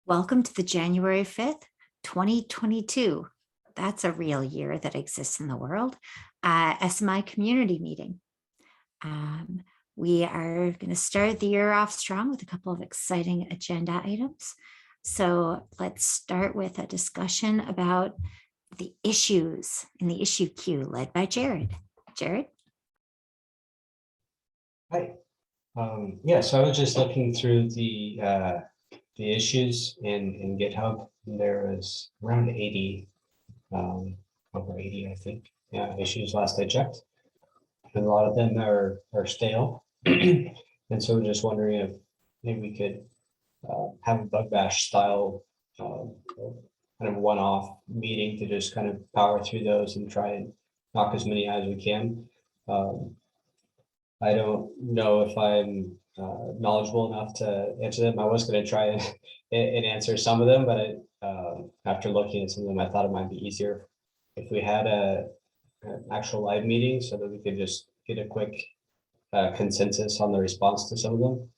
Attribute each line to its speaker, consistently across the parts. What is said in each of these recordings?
Speaker 1: Welcome to the January 5th, 2022. That's a real year that exists in the world. SMI community meeting. We are going to start the year off strong with a couple of exciting agenda items. So let's start with a discussion about the issues in the issue queue led by Jared. Jared?
Speaker 2: Hi. So I was just looking through the issues in GitHub. There was around 80, over 80, I think, issues last I checked. And a lot of them are stale. And so we're just wondering if maybe we could have a bug bash style kind of one-off meeting to just kind of power through those and try and knock as many out as we can. I don't know if I'm knowledgeable enough to answer them. I was going to try and answer some of them, but after looking at some of them, I thought it might be easier if we had an actual live meeting so that we could just get a quick consensus on the response to some of them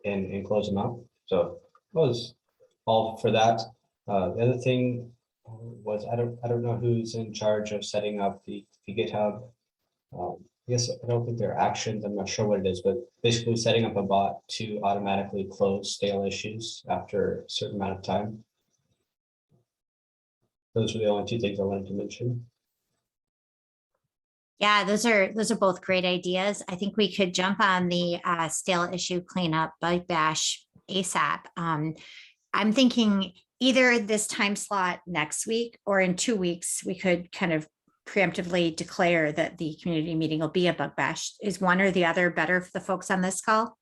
Speaker 2: and close them out. So that was all for that. The other thing was I don't know who's in charge of setting up the GitHub. I guess I don't think there are actions. I'm not sure what it is, but basically setting up a bot to automatically close stale issues after a certain amount of time. Those are the only two things I wanted to mention.
Speaker 1: Yeah, those are both great ideas. I think we could jump on the stale issue cleanup bug bash ASAP. I'm thinking either this time slot next week or in 2 weeks, we could kind of preemptively declare that the community meeting will be a bug bash. Is one or the other better for the folks on this call?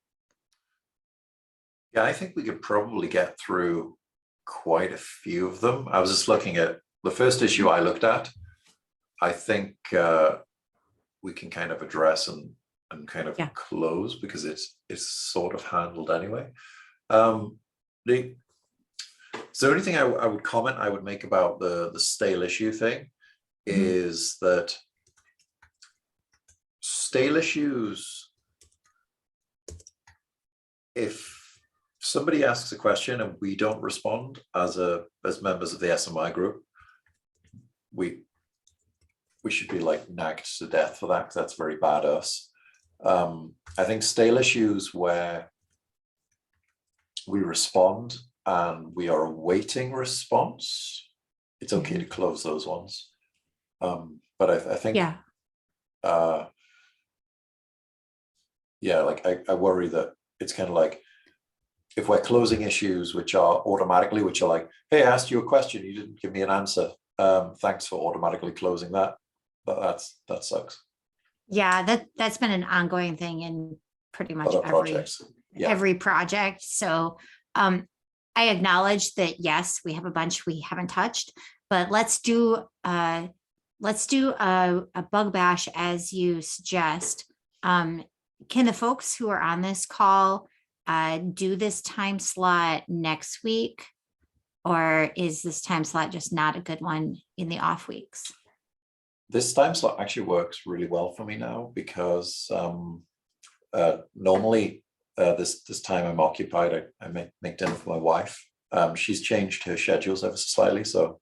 Speaker 3: Yeah, I think we could probably get through quite a few of them. I was just looking at the first issue I looked at. I think we can kind of address and kind of close because it's sort of handled anyway. So the only thing I would comment I would make about the stale issue thing is that stale issues, if somebody asks a question and we don't respond as members of the SMI group, we should be like nagged to death for that, because that's very bad us. I think stale issues where we respond and we are awaiting response, it's okay to close those ones. But I think, like I worry that it's kind of like if we're closing issues which are automatically, which are like, hey, I asked you a question, you didn't give me an answer. Thanks for automatically closing that. That sucks.
Speaker 1: Yeah, that's been an ongoing thing in pretty much every project. So I acknowledge that, yes, we have a bunch we haven't touched, but let's do a bug bash as you suggest. Can the folks who are on this call do this time slot next week? Or is this time slot just not a good one in the off weeks?
Speaker 3: This time slot actually works really well for me now because normally this time I'm occupied. I make dinner for my wife. She's changed her schedules ever so slightly. So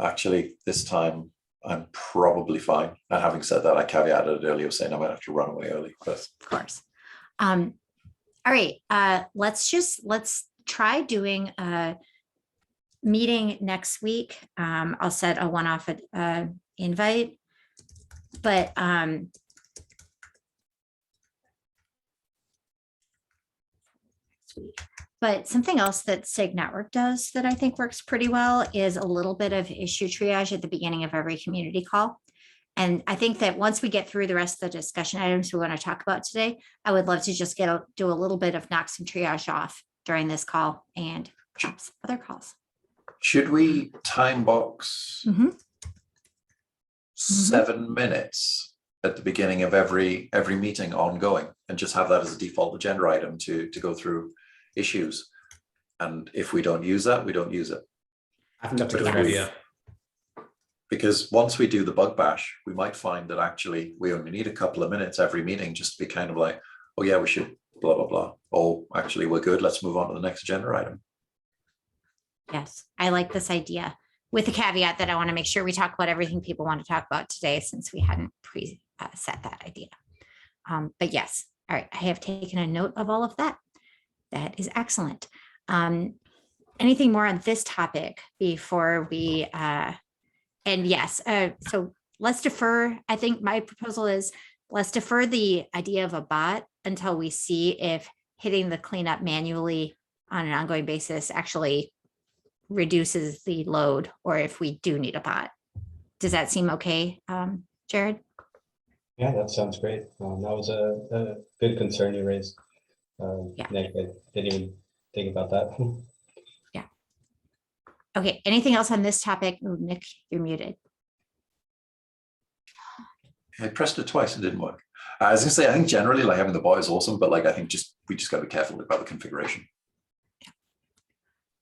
Speaker 3: actually this time I'm probably fine. And having said that, I caveated it earlier saying I might have to run away early. But
Speaker 1: of course. All right. Let's try doing a meeting next week. I'll set a one-off invite, but next week. But something else that SIG Network does that I think works pretty well is a little bit of issue triage at the beginning of every community call. And I think that once we get through the rest of the discussion items we want to talk about today, I would love to just do a little bit of knock some triage off during this call and perhaps other calls.
Speaker 3: Should we time box 7 minutes at the beginning of every meeting ongoing and just have that as a default agenda item to go through issues? And if we don't use that, we don't use it.
Speaker 4: I think that's a good idea.
Speaker 3: Because once we do the bug bash, we might find that actually we only need a couple of minutes every meeting just to be kind of like, oh yeah, we should blah, blah, blah. Oh, actually we're good. Let's move on to the next agenda item.
Speaker 1: Yes, I like this idea with the caveat that I want to make sure we talk about everything people want to talk about today since we hadn't set that idea. But yes, all right, I have taken a note of all of that. That is excellent. Anything more on this topic before we, and yes, so let's defer. I think my proposal is let's defer the idea of a bot until we see if hitting the cleanup manually on an ongoing basis actually reduces the load, or if we do need a bot. Does that seem okay, Jared?
Speaker 2: Yeah, that sounds great. That was a good concern you raised.
Speaker 1: Yeah.
Speaker 2: Nick, I didn't even think about that.
Speaker 1: Okay, anything else on this topic? Oh, Nick, you're muted.
Speaker 3: I pressed it twice and it didn't work. I was gonna say, I think generally like having the bot is awesome, but like I think we just gotta be careful about the configuration.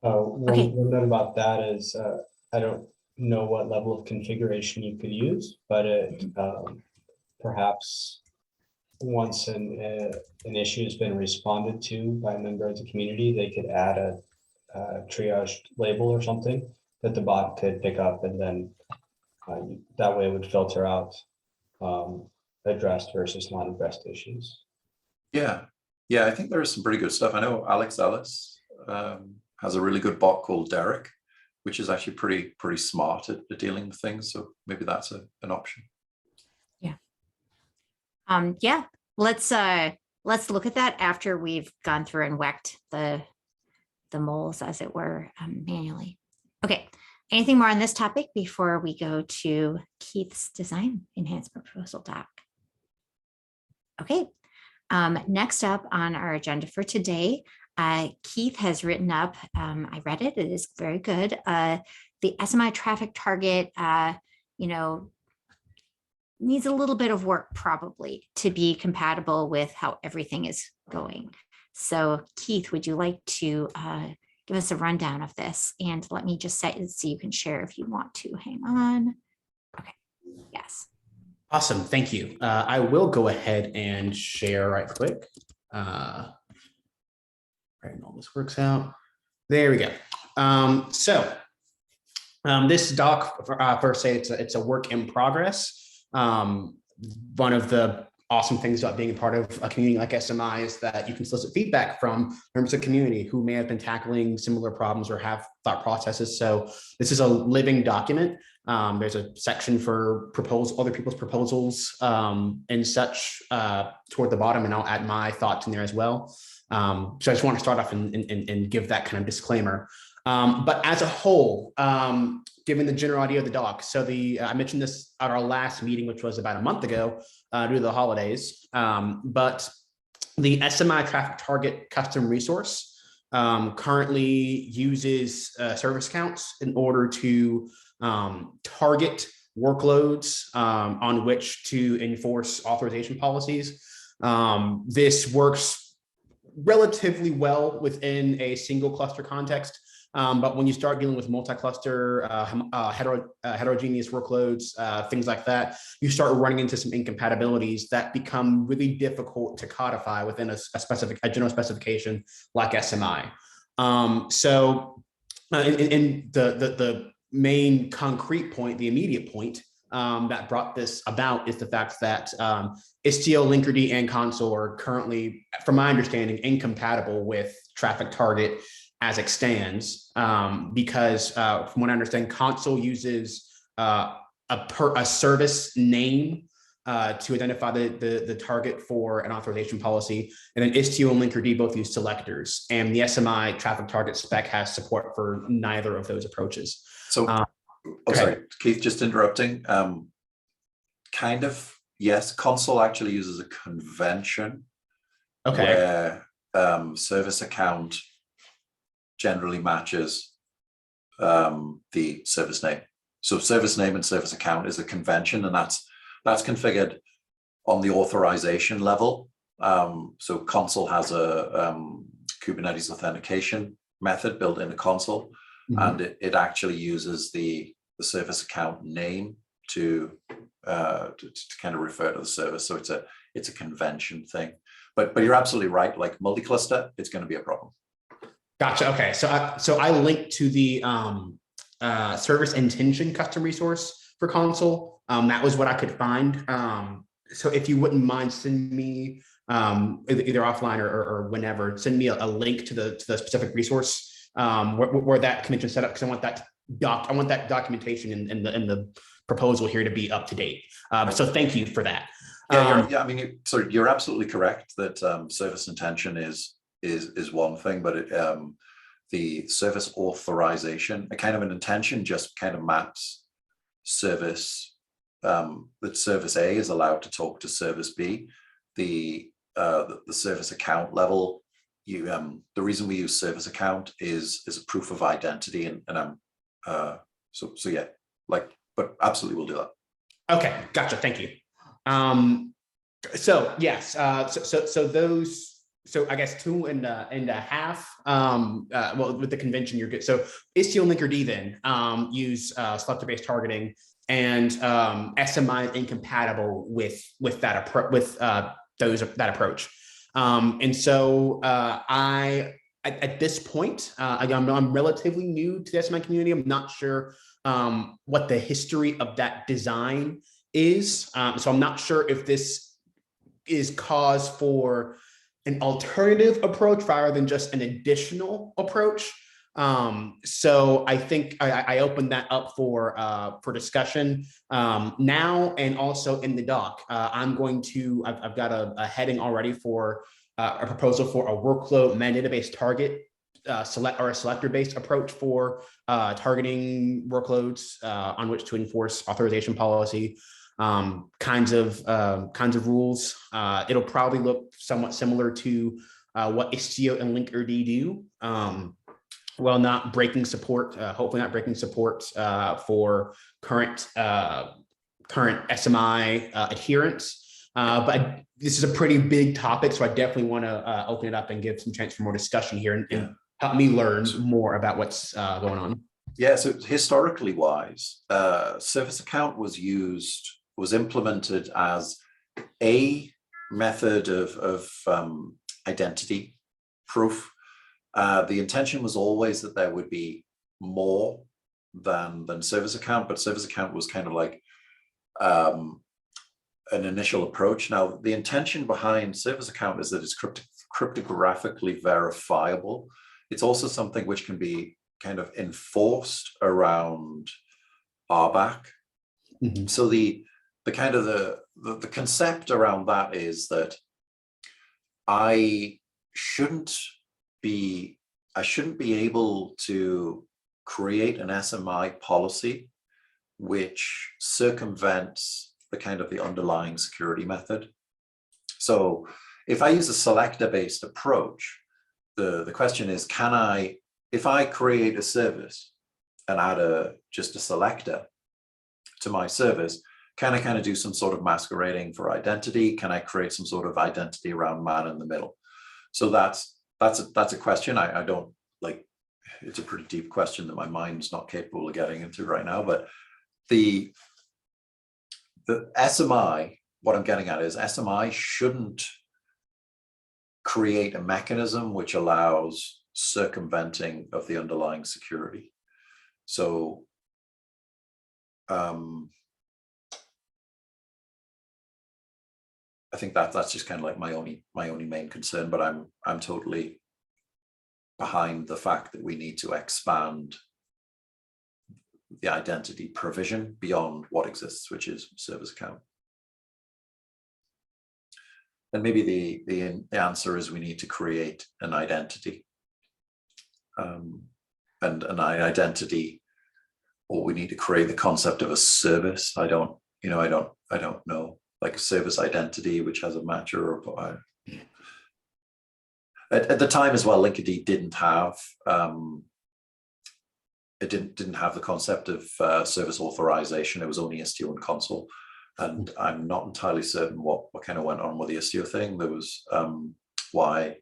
Speaker 1: Okay.
Speaker 2: One note about that is I don't know what level of configuration you could use, but it perhaps once an issue has been responded to by a member of the community, they could add a triage label or something that the bot could pick up, and then that way it would filter out addressed versus non-addressed issues.
Speaker 3: Yeah, I think there is some pretty good stuff. I know Alex Ellis has a really good bot called Derek, which is actually pretty smart at dealing with things. So maybe that's an option.
Speaker 1: Yeah. Yeah. Let's look at that after we've gone through and whacked the moles, as it were, manually. Okay. Anything more on this topic before we go to Keith's design enhancement proposal doc? Okay. Next up on our agenda for today, Keith has written up, I read it, it is very good. The SMI traffic target, needs a little bit of work probably to be compatible with how everything is going. So Keith, would you like to give us a rundown of this? And let me just set it so you can share if you want to. Hang on. Okay. Yes.
Speaker 4: Awesome. Thank you. I will go ahead and share right quick. Right, and all this works out. There we go. This doc, per se, it's a work in progress. One of the awesome things about being a part of a community like SMI is that you can solicit feedback from members of the community who may have been tackling similar problems or have thought processes. So this is a living document. There's a section for other people's proposals and such toward the bottom, and I'll add my thoughts in there as well. So I just want to start off and give that kind of disclaimer. But as a whole, given the general idea of the doc, so I mentioned this at our last meeting, which was about a month ago due to the holidays, but the SMI traffic target custom resource currently uses service counts in order to target workloads on which to enforce authorization policies. This works relatively well within a single cluster context. But when you start dealing with multi-cluster, heterogeneous workloads, things like that, you start running into some incompatibilities that become really difficult to codify within a general specification like SMI. In the main concrete point, the immediate point that brought this about is the fact that Istio, Linkerd, and Console are currently, from my understanding, incompatible with traffic target as it stands, because from what I understand, Console uses a service name to identify the target for an authorization policy, and then Istio and Linkerd both use selectors, and the SMI traffic target spec has support for neither of those approaches.
Speaker 3: So, sorry, Keith, just interrupting. Kind of, yes, Console actually uses a convention where service account generally matches the service name. So service name and service account is a convention, and that's configured on the authorization level. So Console has a Kubernetes authentication method built into Console, and it actually uses the service account name to kind of refer to the service. So it's a convention thing. But you're absolutely right. Like multi-cluster, it's going to be a problem.
Speaker 4: Gotcha. Okay. So I linked to the service intention custom resource for console. That was what I could find. So if you wouldn't mind sending me either offline or whenever, send me a link to the specific resource where that convention set up, because I want that documentation and the proposal here to be up to date. So thank you for that.
Speaker 3: Yeah, I mean, so you're absolutely correct that service intention is one thing, but the service authorization, a kind of an intention just kind of maps service, that service A is allowed to talk to service B. The service account level, the reason we use service account is a proof of identity, and so yeah, but absolutely we'll do that.
Speaker 4: Okay, gotcha. Thank you. So yes, so those. So I guess 2.5. Well, with the convention, you're good. So Istio and Linkerd then use selector-based targeting, and SMI incompatible with that approach, that approach. And so at this point, I'm relatively new to the SMI community. I'm not sure what the history of that design is. So I'm not sure if this is cause for an alternative approach rather than just an additional approach. So I think I opened that up for discussion now, and also in the doc. I've got a heading already for a proposal for a workload metadata-based target a selector-based approach for targeting workloads on which to enforce authorization policy. Kinds of rules. It'll probably look somewhat similar to what Istio and Linkerd do. While not breaking support, hopefully not breaking support for current SMI adherence. But this is a pretty big topic, so I definitely want to open it up and give some chance for more discussion here and help me learn more about what's going on.
Speaker 3: Yeah, so historically wise, service account was implemented as a method of identity proof. The intention was always that there would be more than service account, but service account was kind of like an initial approach. Now, the intention behind service account is that it's cryptographically verifiable. It's also something which can be kind of enforced around RBAC. Mm-hmm. So the kind of the concept around that is that I shouldn't be able to create an SMI policy which circumvents the kind of the underlying security method. So if I use a selector-based approach, the question is, if I create a service and add just a selector to my service, can I kind of do some sort of masquerading for identity? Can I create some sort of identity around man in the middle? So that's a question. I don't like, it's a pretty deep question that my mind's not capable of getting into right now, but the SMI, what I'm getting at is SMI shouldn't create a mechanism which allows circumventing of the underlying security. So I think that's just kind of like my only main concern, but I'm totally behind the fact that we need to expand the identity provision beyond what exists, which is service account. And maybe the answer is we need to create an identity, and an identity, or we need to create the concept of a service. I don't know, like a service identity which has a matcher or at the time as well. Linkerd didn't have didn't have the concept of service authorization. It was only Istio and console, and I'm not entirely certain what kind of went on with the Istio thing. There was why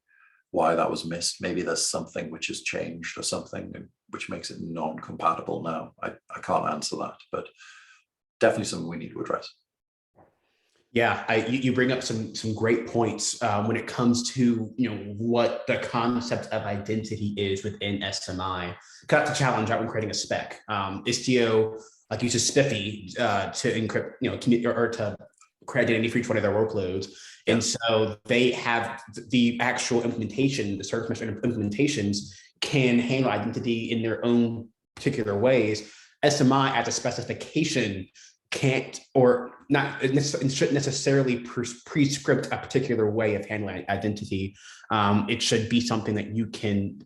Speaker 3: that was missed. Maybe there's something which has changed or something which makes it non-compatible now. I can't answer that, but definitely something we need to address.
Speaker 4: Yeah, you bring up some great points when it comes to what the concept of identity is within SMI. Got the challenge out when creating a spec. Istio like uses Spiffy to encrypt or to create identity for each one of their workloads, and so they have the actual implementation, the service mesh implementations can handle identity in their own particular ways. SMI as a specification can't or not shouldn't necessarily prescript a particular way of handling identity. It should be something that you can,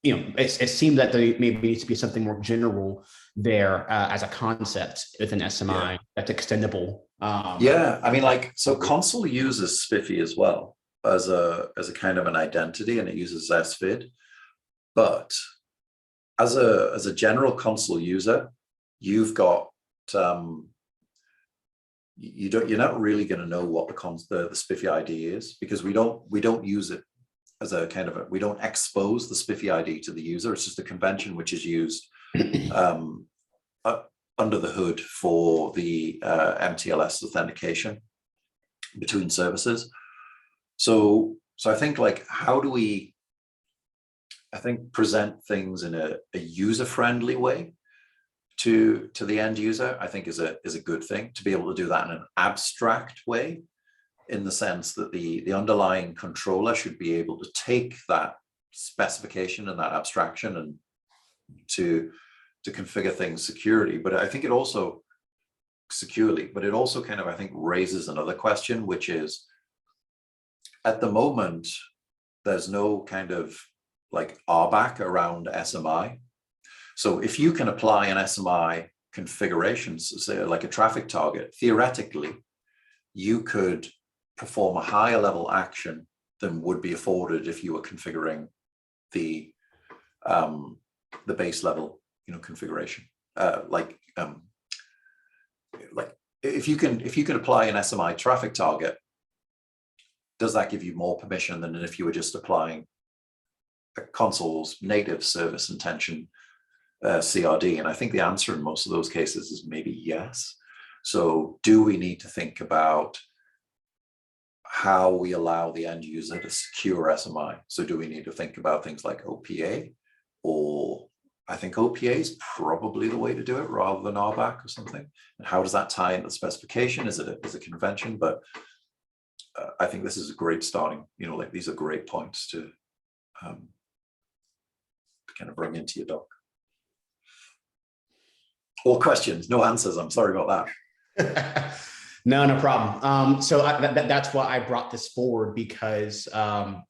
Speaker 4: it seems that there maybe needs to be something more general there as a concept within SMI that's extendable.
Speaker 3: Yeah, I mean, like, so console uses Spiffy as well as a kind of an identity, and it uses SVID. But as a general console user, you've got you're not really going to know what the Spiffy ID is, because we don't use it as a kind of we don't expose the Spiffy ID to the user. It's just a convention which is used under the hood for the MTLS authentication between services. So I think, like, how do we, present things in a user-friendly way to the end user, I think is a good thing. To be able to do that in an abstract way, in the sense that the underlying controller should be able to take that specification and that abstraction and to configure things securely. But I think it also kind of, I think, raises another question, which is, at the moment, there's no kind of like RBAC around SMI. So if you can apply an SMI configuration, so say like a traffic target, theoretically, you could perform a higher level action than would be afforded if you were configuring the base level, configuration. Like if you can apply an SMI traffic target, does that give you more permission than if you were just applying a console's native service intention CRD? And I think the answer in most of those cases is maybe yes. So do we need to think about how we allow the end user to secure SMI? So do we need to think about things like OPA? Or I think OPA is probably the way to do it rather than RBAC or something. And how does that tie into the specification? Is it a convention? But I think this is a great starting, like, these are great points to kind of bring into your doc. All questions, no answers. I'm sorry about that.
Speaker 4: No problem. So that's why I brought this forward, because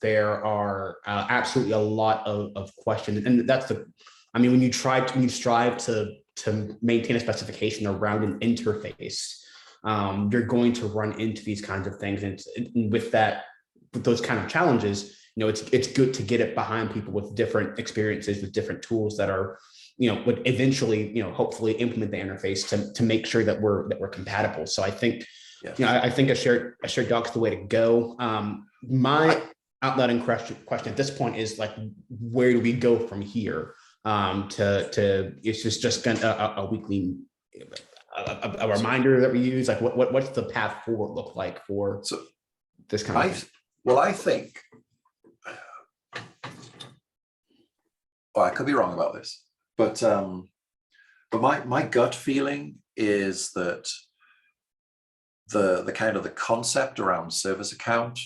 Speaker 4: there are absolutely a lot of questions, and that's when you strive to maintain a specification around an interface, you're going to run into these kinds of things, and with those kind of challenges, it's good to get it behind people with different experiences, with different tools that are, would eventually, hopefully implement the interface to make sure that we're compatible. So I think, I think a shared doc is the way to go. My outletting question at this point is, like, where do we go from here? It's just a weekly a reminder that we use, like what's the path forward look like for this kind of thing?
Speaker 3: Well, I think, I could be wrong about this, but my gut feeling is that the kind of the concept around service account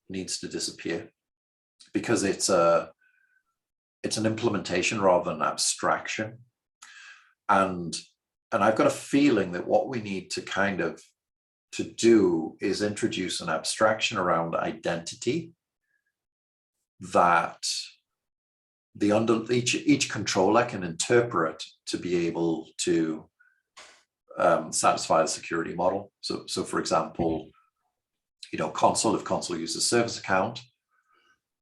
Speaker 3: needs to disappear, because it's an implementation rather than an abstraction. And I've got a feeling that what we need to do is introduce an abstraction around identity that each controller can interpret to be able to satisfy the security model. So for example, if console uses service account,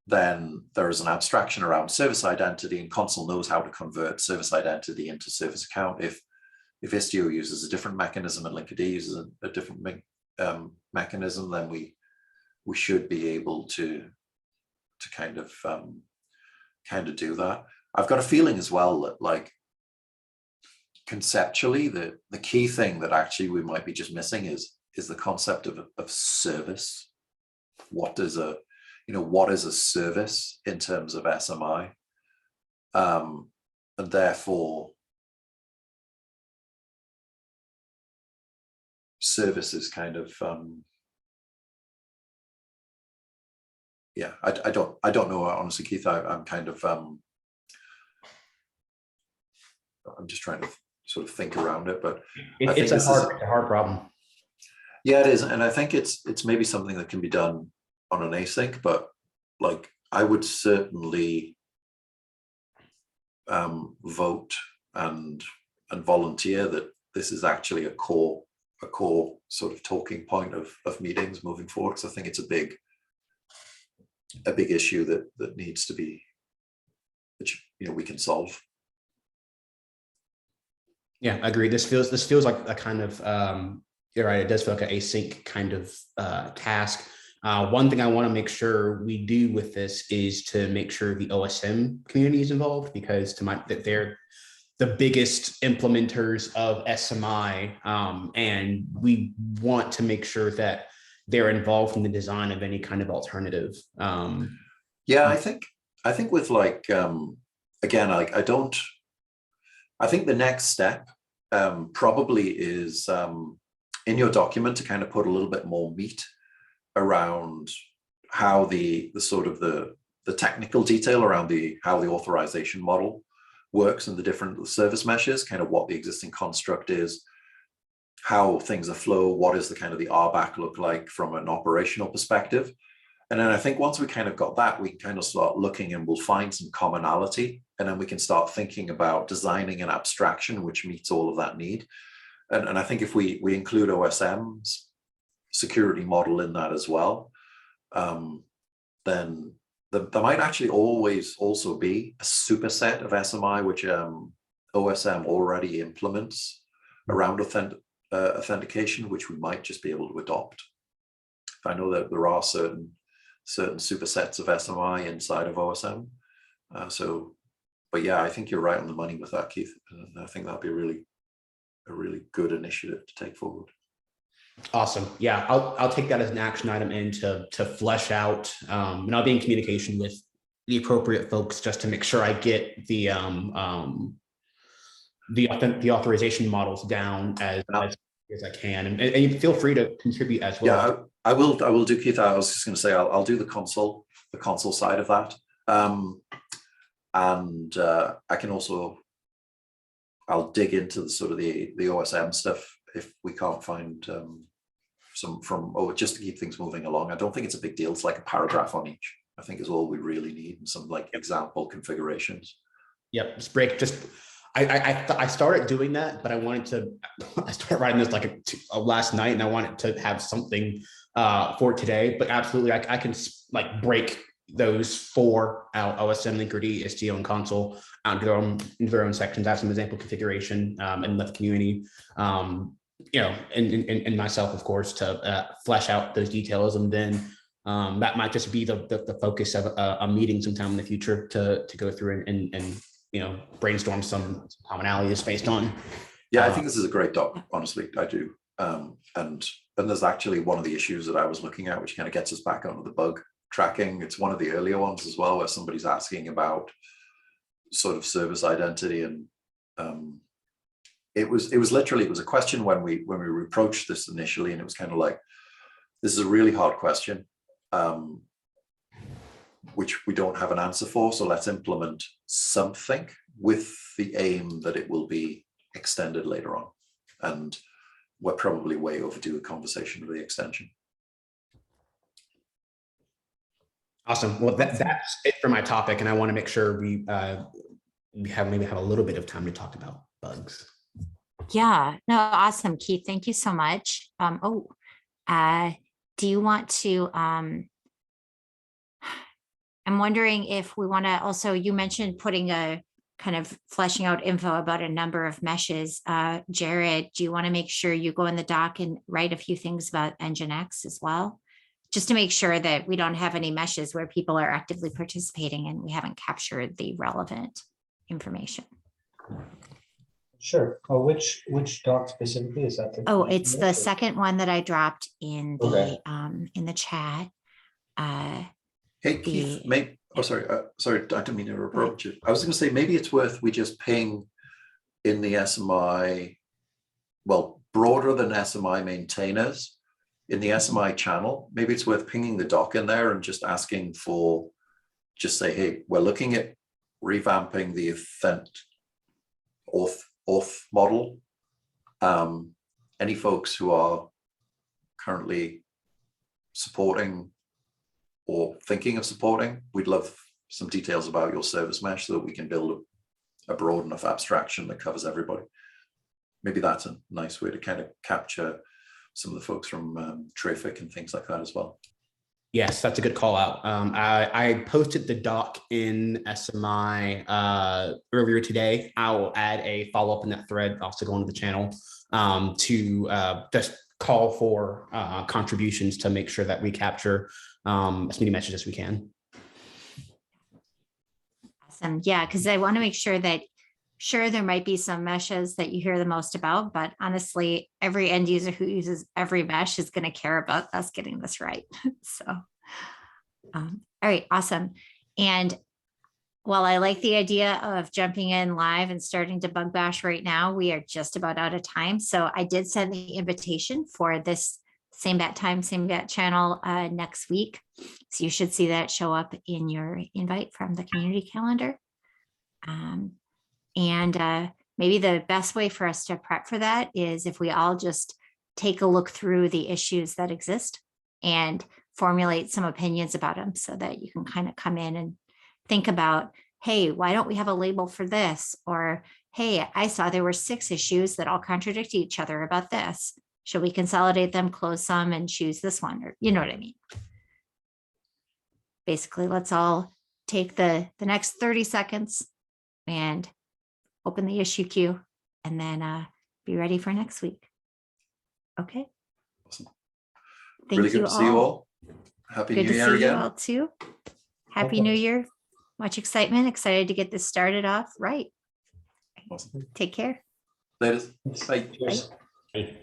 Speaker 3: then there is an abstraction around service identity, and console knows how to convert service identity into service account. If Istio uses a different mechanism and Linkerd uses a different mechanism, then we should be able to kind of do that. I've got a feeling as well that, like, conceptually, the key thing that actually we might be just missing is is the concept of service. What is a service in terms of SMI? And therefore, service is kind of, I don't know, honestly, Keith. I'm kind of, I'm just trying to sort of think around it, but
Speaker 4: it's a hard problem.
Speaker 3: Yeah, it is, and I think it's maybe something that can be done on an async, but like I would certainly vote and volunteer that this is actually a core sort of talking point of meetings moving forward, because I think it's a big issue that needs to be, we can solve.
Speaker 4: Yeah, I agree. This feels like a kind of, you're right, it does feel like an async kind of task. One thing I want to make sure we do with this is to make sure the OSM community is involved, because that they're the biggest implementers of SMI, and we want to make sure that they're involved in the design of any kind of alternative.
Speaker 3: Yeah, I think with like, again, like I think the next step probably is in your document to kind of put a little bit more meat around how the sort of the technical detail around how the authorization model works and the different service meshes, kind of what the existing construct is, how things are flow, what is the kind of the RBAC look like from an operational perspective. And then I think once we kind of got that, we can kind of start looking and we'll find some commonality, and then we can start thinking about designing an abstraction which meets all of that need. And I think if we include OSM's security model in that as well, then there might actually always also be a superset of SMI, which OSM already implements around authentication, which we might just be able to adopt. I know that there are certain supersets of SMI inside of OSM. But yeah, I think you're right on the money with that, Keith. And I think that'd be a really good initiative to take forward.
Speaker 4: Awesome. Yeah, I'll take that as an action item and to flesh out, and I'll be in communication with the appropriate folks just to make sure I get the authorization models down as I can, and you feel free to contribute as well.
Speaker 3: Yeah, I will do, Keith. I was just going to say I'll do the console side of that, and I can also, I'll dig into the sort of the OSM stuff if we can't find just to keep things moving along. I don't think it's a big deal. It's like a paragraph on each, I think, is all we really need, and some like example configurations.
Speaker 4: Yep, I started doing that, but I started writing this like last night, and I wanted to have something for today. But absolutely, I can like break those 4 out: OSM, Linkerd, Istio, and console out into their own sections. Have some example configuration, and let the community, and myself, of course, to flesh out those details. And then that might just be the focus of a meeting sometime in the future to go through and brainstorm some commonalities based on.
Speaker 3: Yeah, I think this is a great doc, honestly, I do. And there's actually one of the issues that I was looking at, which kind of gets us back onto the bug tracking. It's one of the earlier ones as well, where somebody's asking about sort of service identity. And it was a question when we approached this initially, and it was kind of like, this is a really hard question, which we don't have an answer for. So let's implement something with the aim that it will be extended later on. And we're probably way overdue a conversation of the extension.
Speaker 4: Awesome. Well, that's it for my topic, and I want to make sure we have a little bit of time to talk about bugs.
Speaker 1: Yeah, no, awesome, Keith. Thank you so much. Do you want to, I'm wondering if we want to also, you mentioned putting a kind of fleshing out info about a number of meshes. Jared, do you want to make sure you go in the doc and write a few things about Nginx as well? Just to make sure that we don't have any meshes where people are actively participating and we haven't captured the relevant information.
Speaker 2: Sure. Oh, which doc specifically is that?
Speaker 1: Oh, it's the second one that I dropped in
Speaker 2: Okay.
Speaker 1: the chat.
Speaker 3: Hey, Keith,
Speaker 1: The-
Speaker 3: sorry, I didn't mean to approach you. I was going to say, maybe it's worth we just ping in the SMI, well, broader than SMI maintainers, in the SMI channel, maybe it's worth pinging the doc in there and just asking for, just say, hey, we're looking at revamping the event auth model. Any folks who are currently supporting or thinking of supporting, we'd love some details about your service mesh so that we can build a broad enough abstraction that covers everybody. Maybe that's a nice way to kind of capture some of the folks from Traffic and things like that as well.
Speaker 4: Yes, that's a good call out. I posted the doc in SMI earlier today. I will add a follow up in that thread, also go into the channel to just call for contributions to make sure that we capture as many messages as we can.
Speaker 1: Awesome. Yeah, because I want to make sure that, sure, there might be some meshes that you hear the most about, but honestly, every end user who uses every mesh is going to care about us getting this right. So, all right, awesome. And while I like the idea of jumping in live and starting to bug bash right now, we are just about out of time. So I did send the invitation for this same bat time, same bat channel next week. So you should see that show up in your invite from the community calendar. Maybe the best way for us to prep for that is if we all just take a look through the issues that exist and formulate some opinions about them so that you can kind of come in and think about, hey, why don't we have a label for this? Or, hey, I saw there were 6 issues that all contradict each other about this. Should we consolidate them, close some, and choose this one? Or you know what I mean? Basically, let's all take the next 30 seconds and open the issue queue and then be ready for next week. Okay.
Speaker 3: Awesome.
Speaker 1: Thank
Speaker 3: Really good
Speaker 1: you
Speaker 3: to see you all. Happy
Speaker 1: Good
Speaker 3: New
Speaker 1: to
Speaker 3: Year
Speaker 1: see you
Speaker 3: again.
Speaker 1: all too. Happy New Year. Much excitement. Excited to get this started off right.
Speaker 3: Awesome.
Speaker 1: Take care.
Speaker 3: Later. Bye.
Speaker 2: Cheers.
Speaker 1: Bye.